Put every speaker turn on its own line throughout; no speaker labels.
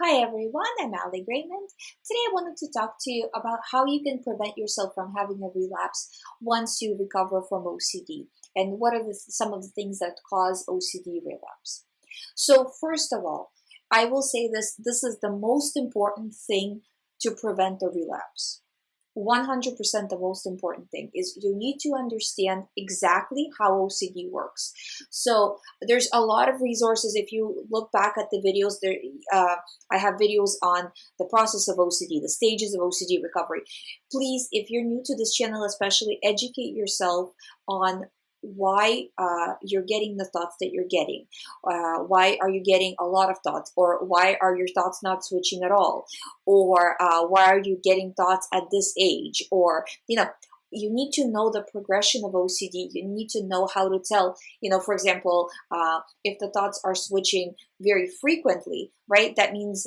Hi everyone, I'm GREYMOND. Today I wanted to talk to you about how you can prevent yourself from having a relapse once you recover from OCD and what are some of the things that cause OCD relapse. So first of all, I will say this is the most important thing to prevent a relapse. 100% the most important thing is you need to understand exactly how OCD works. So there's a lot of resources. If you look back at the videos, I have videos on the process of OCD, the stages of OCD recovery. Please, if you're new to this channel, especially educate yourself on why you're getting the thoughts that you're getting. Why are you getting a lot of thoughts? Or why are your thoughts not switching at all? Or why are you getting thoughts at this age? Or, you need to know the progression of OCD. You need to know how to tell, for example, if the thoughts are switching very frequently, right? That means,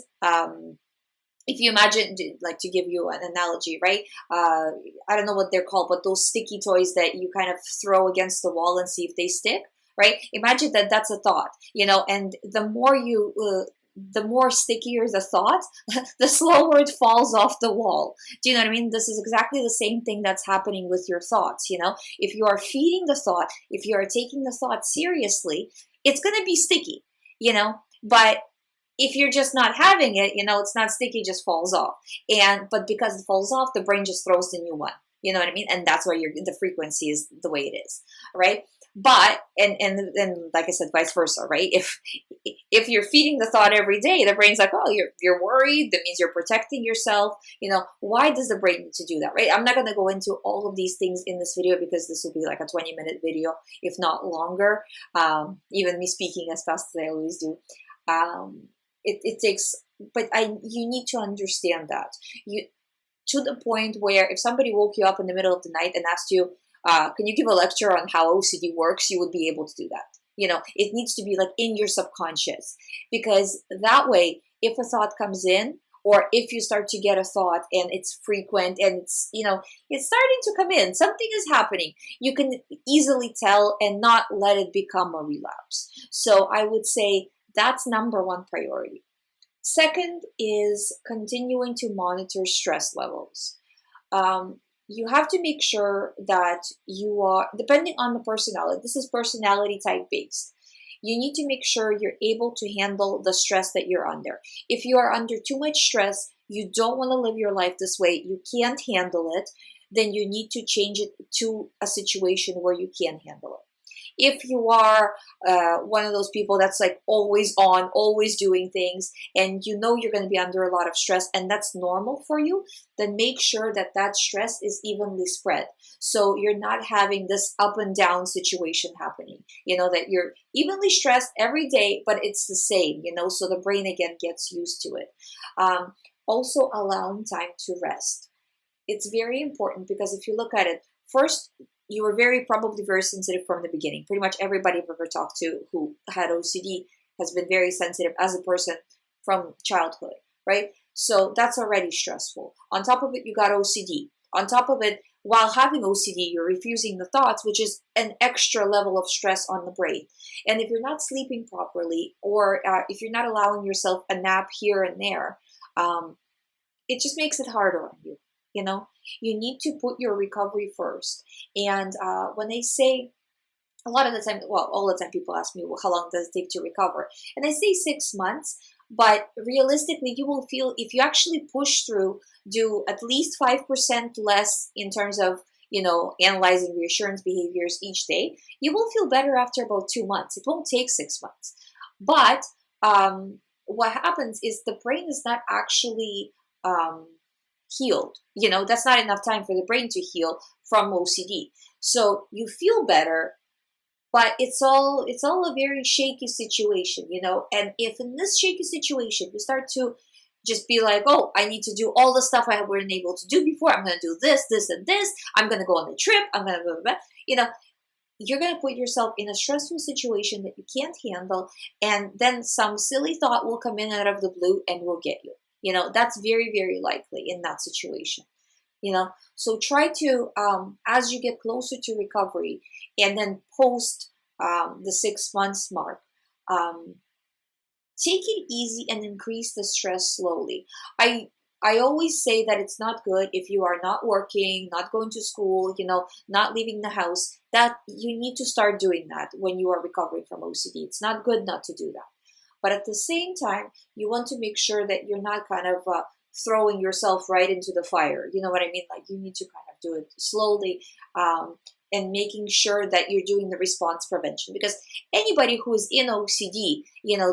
if you imagine, like to give you an analogy, right? I don't know what they're called, but those sticky toys that you kind of throw against the wall and see if they stick, right? Imagine that that's a thought, and the more stickier the thought, the slower it falls off the wall. Do you know what I mean? This is exactly the same thing that's happening with your thoughts, If you are feeding the thought, if you are taking the thought seriously, it's going to be sticky, But if you're just not having it, it's not sticky, it just falls off. But because it falls off, the brain just throws the new one. You know what I mean? And that's why the frequency is the way it is, right? But and like I said, vice versa, right? If you're feeding the thought every day, the brain's like, oh, you're worried. That means you're protecting yourself. Why does the brain need to do that, right? I'm not going to go into all of these things in this video because this will be like a 20-minute video, if not longer. Even me speaking as fast as I always do. It takes, but you need to understand that to the point where if somebody woke you up in the middle of the night and asked you, can you give a lecture on how OCD works, you would be able to do that. It needs to be like in your subconscious, because that way, if a thought comes in, or if you start to get a thought and it's frequent and it's starting to come in, something is happening, you can easily tell and not let it become a relapse. So I would say that's number one priority. Second is continuing to monitor stress levels. You have to make sure that you are, depending on the personality, this is personality type based. You need to make sure you're able to handle the stress that you're under. If you are under too much stress, you don't want to live your life this way, you can't handle it, then you need to change it to a situation where you can handle it. If you are one of those people that's like always on, always doing things, and you're going to be under a lot of stress and that's normal for you, then make sure that that stress is evenly spread. So you're not having this up and down situation happening, that you're evenly stressed every day, but it's the same, so the brain again gets used to it. Also allowing time to rest. It's very important because if you look at it, first, you were probably very sensitive from the beginning. Pretty much everybody I've ever talked to who had OCD has been very sensitive as a person from childhood, right? So that's already stressful. On top of it, you got OCD. On top of it, while having OCD, you're refusing the thoughts, which is an extra level of stress on the brain. And if you're not sleeping properly, or if you're not allowing yourself a nap here and there, it just makes it harder on you. You need to put your recovery first. And when they say, a lot of the time, well, all the time people ask me, well, how long does it take to recover? And I say 6 months, but realistically, you will feel, if you actually push through, do at least 5% less in terms of, analyzing reassurance behaviors each day, you will feel better after about 2 months. It won't take 6 months. But what happens is the brain is not actually healed. That's not enough time for the brain to heal from OCD. So you feel better, but it's all a very shaky situation, And if in this shaky situation you start to just be like, oh, I need to do all the stuff I weren't able to do before. I'm going to do this, this, and this. I'm going to go on the trip. I'm going to blah, blah, blah. You're going to put yourself in a stressful situation that you can't handle, and then some silly thought will come in out of the blue and will get you. That's very, very likely in that situation. So try to, as you get closer to recovery and then post the 6 months mark, take it easy and increase the stress slowly. I always say that it's not good if you are not working, not going to school, not leaving the house, that you need to start doing that when you are recovering from OCD. It's not good not to do that. But at the same time, you want to make sure that you're not kind of throwing yourself right into the fire. You know what I mean? Like, you need to kind of do it slowly, and making sure that you're doing the response prevention. Because anybody who is in OCD,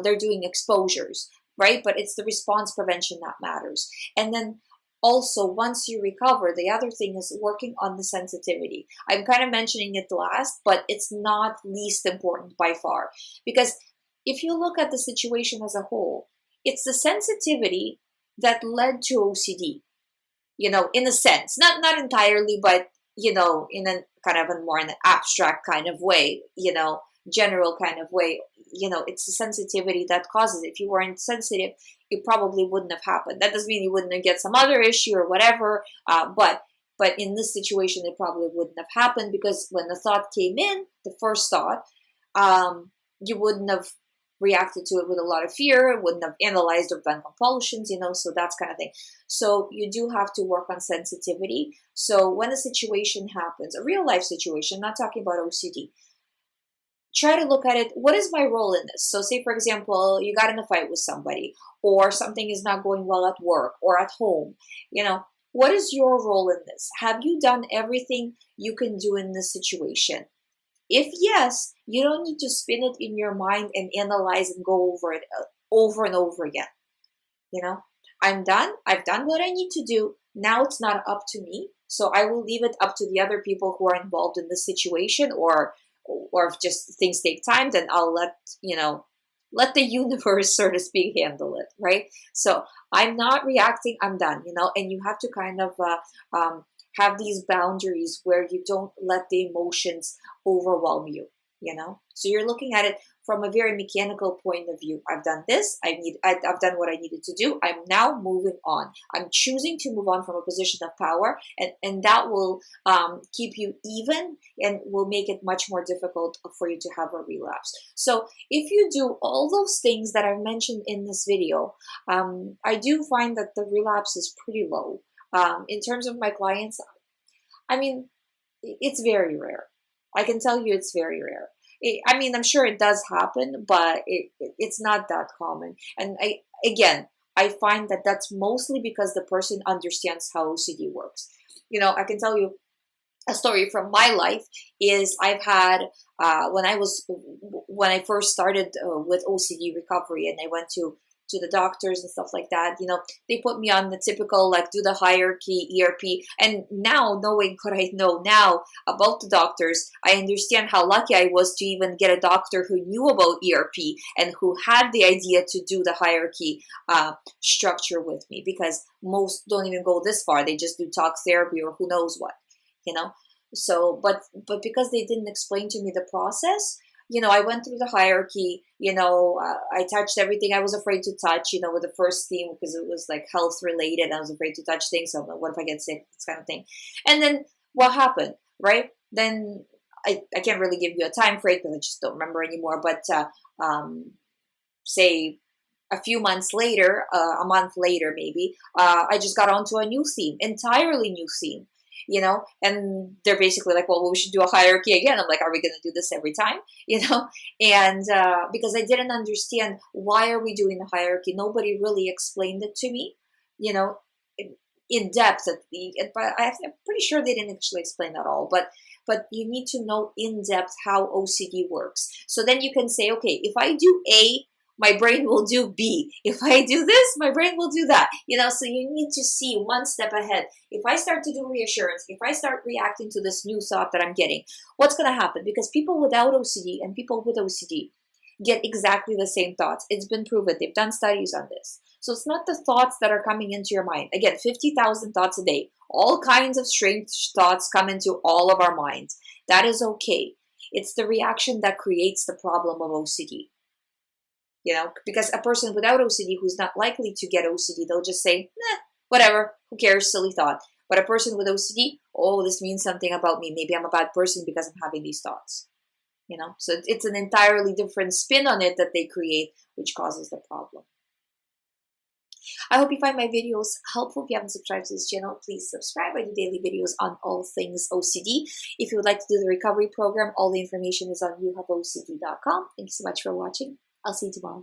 they're doing exposures, right? But it's the response prevention that matters. And then also, once you recover, the other thing is working on the sensitivity. I'm kind of mentioning it last, but it's not least important by far. Because if you look at the situation as a whole, it's the sensitivity that led to OCD, in a sense. Not entirely, but, in a kind of a more an abstract kind of way, general kind of way. It's the sensitivity that causes it. If you weren't sensitive, it probably wouldn't have happened. That doesn't mean you wouldn't get some other issue or whatever, but in this situation, it probably wouldn't have happened, because when the thought came in, the first thought, you wouldn't have reacted to it with a lot of fear, wouldn't have analyzed or done compulsions, so that's kind of thing. So you do have to work on sensitivity. So when a situation happens, a real life situation, not talking about OCD, try to look at it, what is my role in this? So say, for example, you got in a fight with somebody, or something is not going well at work or at home. What is your role in this? Have you done everything you can do in this situation? If yes, you don't need to spin it in your mind and analyze and go over it over and over again. I'm done. I've done what I need to do. Now it's not up to me. So I will leave it up to the other people who are involved in this situation, or if just things take time, then I'll let the universe, so to speak, handle it, right? So I'm not reacting. I'm done, and you have to kind of have these boundaries where you don't let the emotions overwhelm you, So you're looking at it from a very mechanical point of view. I've done this. I've done what I needed to do. I'm now moving on. I'm choosing to move on from a position of power, and that will keep you even and will make it much more difficult for you to have a relapse. So if you do all those things that I've mentioned in this video, I do find that the relapse is pretty low. In terms of my clients, I mean, it's very rare. I can tell you it's very rare. I'm sure it does happen, but it's not that common. And I find that that's mostly because the person understands how OCD works. I can tell you a story from my life. Is I've had when I first started with OCD recovery, and I went to the doctors and stuff like that, they put me on the typical, like, do the hierarchy, ERP. And now, knowing what I know now about the doctors, I understand how lucky I was to even get a doctor who knew about ERP and who had the idea to do the hierarchy structure with me, because most don't even go this far. They just do talk therapy or who knows what, So, but because they didn't explain to me the process, I went through the hierarchy, I touched everything I was afraid to touch, with the first theme, because it was like health related. I was afraid to touch things. So what if I get sick? This kind of thing. And then what happened, right? Then I can't really give you a time frame because I just don't remember anymore. But say a few months later, a month later maybe, I just got onto a new theme, entirely new theme. And they're basically like, well, we should do a hierarchy again. I'm like, are we going to do this every time? And because I didn't understand, why are we doing the hierarchy? Nobody really explained it to me, in depth. But I'm pretty sure they didn't actually explain that all. But you need to know in depth how OCD works. So then you can say, okay, if I do A, my brain will do B. If I do this, my brain will do that. So you need to see one step ahead. If I start to do reassurance, if I start reacting to this new thought that I'm getting, what's going to happen? Because people without OCD and people with OCD get exactly the same thoughts. It's been proven. They've done studies on this. So it's not the thoughts that are coming into your mind. Again, 50,000 thoughts a day. All kinds of strange thoughts come into all of our minds. That is okay. It's the reaction that creates the problem of OCD. Because a person without OCD who's not likely to get OCD, they'll just say, whatever, who cares, silly thought. But a person with OCD, oh, this means something about me. Maybe I'm a bad person because I'm having these thoughts. So it's an entirely different spin on it that they create, which causes the problem. I hope you find my videos helpful. If you haven't subscribed to this channel, please subscribe. I do daily videos on all things OCD. If you would like to do the recovery program, all the information is on youhaveocd.com. Thank you so much for watching. I'll see you tomorrow.